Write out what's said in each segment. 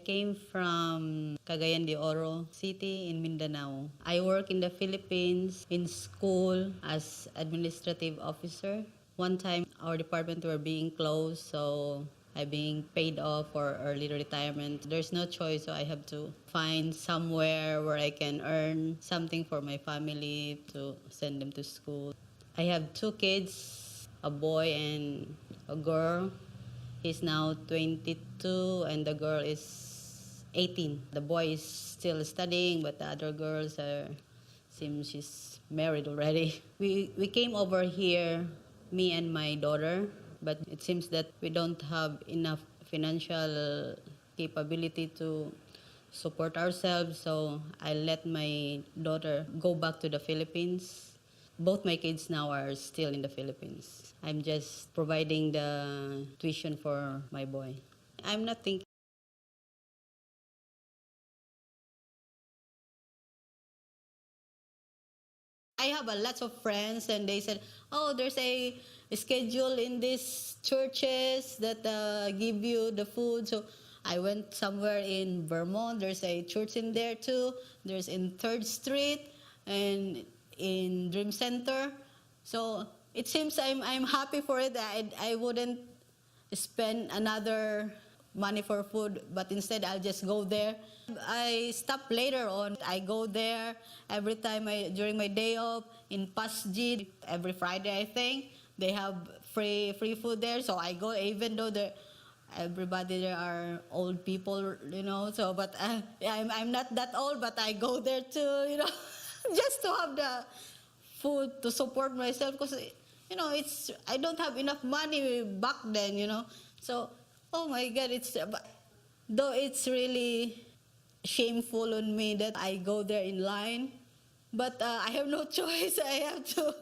came from Cagayan de Oro City in Mindanao. I work in the Philippines in school as administrative officer. One time our department were being closed, so I being paid off for early retirement. There's no choice, so I have to find somewhere where I can earn something for my family to send them to school. I have two kids, a boy and a girl. He's now 22 and the girl is 18. The boy is still studying, but the other girls seems she's married already. We came over here, me and my daughter, but it seems that we don't have enough financial capability to support ourselves, so I let my daughter go back to the Philippines. Both my kids now are still in the Philippines. I'm just providing the tuition for my boy. I'm not thinking. I have a lot of friends and they said, oh, there's a schedule in these churches that give you the food. So I went somewhere in Vermont. There's a church in there too. There's in 3rd Street and in Dream Center. So it seems I'm happy for it. I wouldn't spend another money for food, but instead I'll just go there. I stop later on. I go there every time during my day off in Pasjid. Every Friday, I think they have free food there. So I go, even though everybody there are old people, you know. So, but I'm not that old, but I go there too, you know, just to have the food to support myself because it's I don't have enough money back then, so oh my god, though it's really shameful on me that I go there in line, but I have no choice. I have to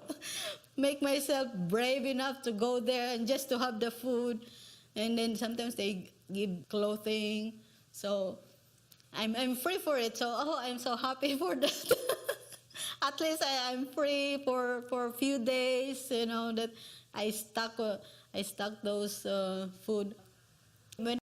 make myself brave enough to go there and just to have the food, and then sometimes they give clothing, so I'm free for it. So I'm so happy for that. At least I'm free for a few days, that I stock those food. When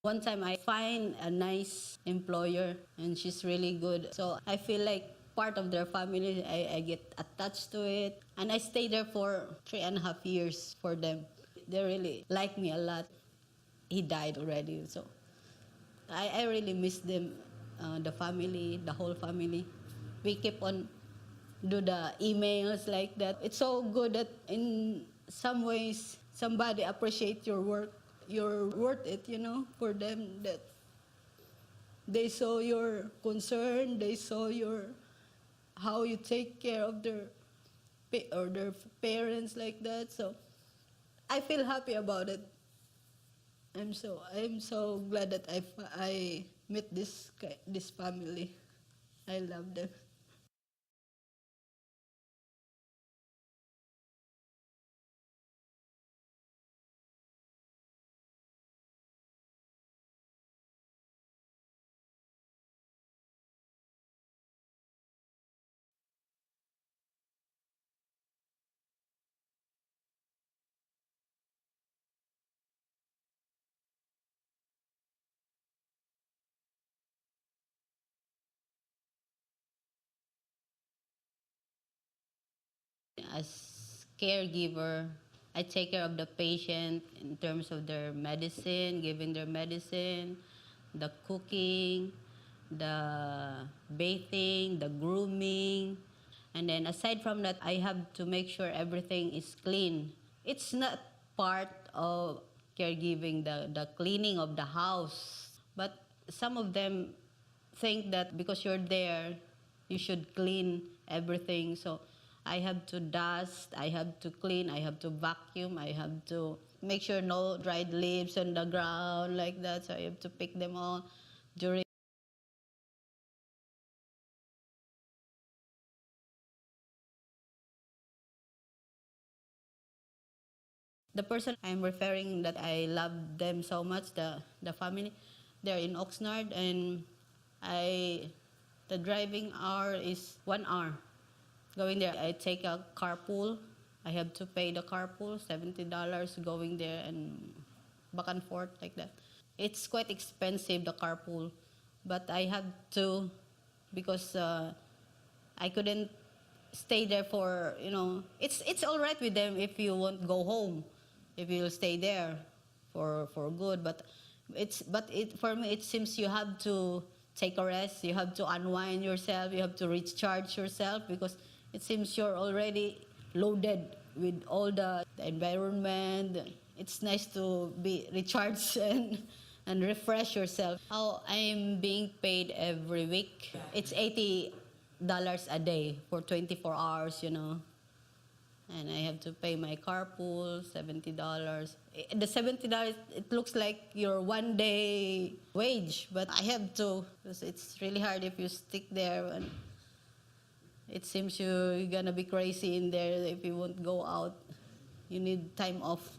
one time I find a nice employer and she's really good, so I feel like part of their family. I get attached to it, and I stay there for 3.5 years for them. They really like me a lot. He died already, so I really miss them, the family, the whole family. We keep on do the emails like that. It's so good that in some ways somebody appreciate your work. You're worth it, for them, that they saw your concern, they saw your how you take care of their parents like that. So I feel happy about it. I'm so glad that I met this family. I love them. As caregiver, I take care of the patient in terms of their medicine, giving their medicine, the cooking, the bathing, the grooming. And then aside from that, I have to make sure everything is clean. It's not part of caregiving, the cleaning of the house. But some of them think that because you're there, you should clean everything. So I have to dust, I have to clean, I have to vacuum, I have to make sure no dried leaves on the ground like that. So I have to pick them all during. The person I'm referring that I love them so much, the family, they're in Oxnard, and I The driving hour is 1 hour. Going there, I take a carpool. I have to pay the carpool, $70 going there and back and forth like that. It's quite expensive, the carpool. But I had to because I couldn't stay there for, it's all right with them if you won't go home, if you'll stay there for good. But for me, it seems you have to take a rest, you have to unwind yourself, you have to recharge yourself because it seems you're already loaded with all the environment. It's nice to be recharged and refresh yourself. How I'm being paid every week, it's $80 a day for 24 hours. And I have to pay my carpool, $70. The $70, it looks like your 1 day wage, but I have to, because it's really hard if you stick there and it seems you're gonna be crazy in there if you won't go out. You need time off.